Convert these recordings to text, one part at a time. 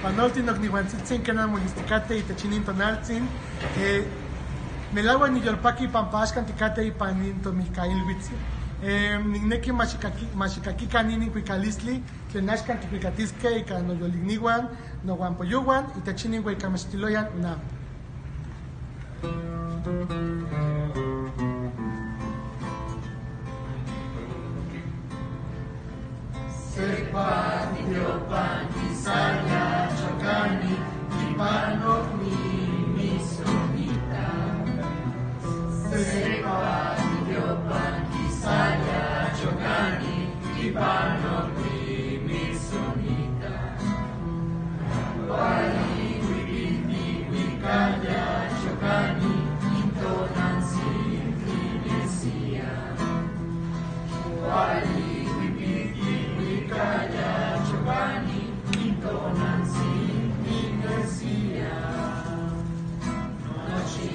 Panolti nocnihuantzitzin kenan molisticate itechinin tonaltzin. Melagua ni yolpaki pampaxkan ticate ipaninto micailwitzin. Nigneki machikaki kanini kuikalistli, tlenashkan tipicatiske y canoyoligniwan, no guampoyuwan, itechinin huaycamestiloyan unam. Sepa Diopan Isaya Chokani Ipanok ni Misonita. Sepa Diopan Isaya Chokani Ipanok ni Misonita. Wali wibini wikaya Chokani Intonansi Finesia. Wali Kaya Chobani, Intonansi, Inesia. Nochi,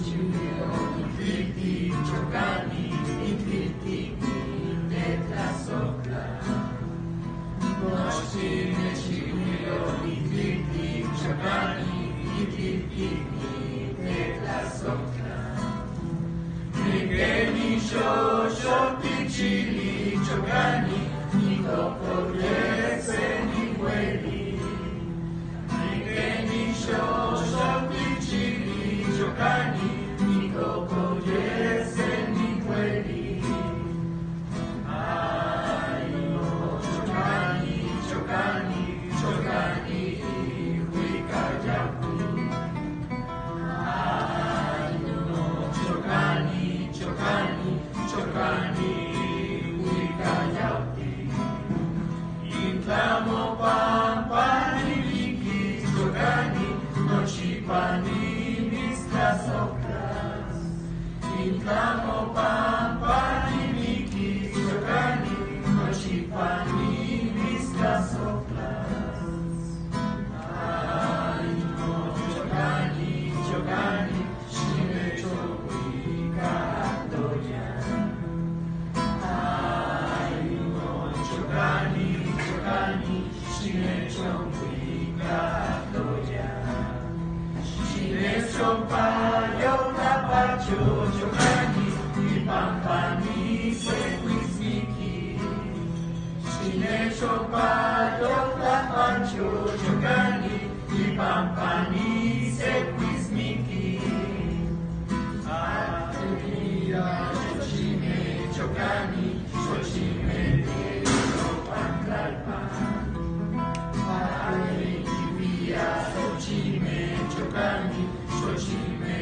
Chimio, Intriti, Chokani, Intriti, Neta Sopla. Nochi, Chimio, Intriti, Chokani, Intriti, Neta Sopla. Nigeni, Shosho, Pichili, Chokani, Nikopoyese ni kweli, nigeni shosho pichili chokani, nikopoyese ni kweli. Ayo chokani, chokani, chokani, wikajapi. Ayo chokani, chokani, chokani, wikajapi. Intlamo pampani liki chokani, nochipani mistas oclas. Intlamo pampani liki chokani, nochipani mistas oclas. Ay no chokani, chokani, shime chokwika doya. Ay no chokani, Shine chomwika doya. Shine chompayo napacho chokani, ipampani sequismiki. Shine chompayo napacho chokani, ipampani sequismiki. Ateria chochime chokani, chochime Chochime, chokani, chochime,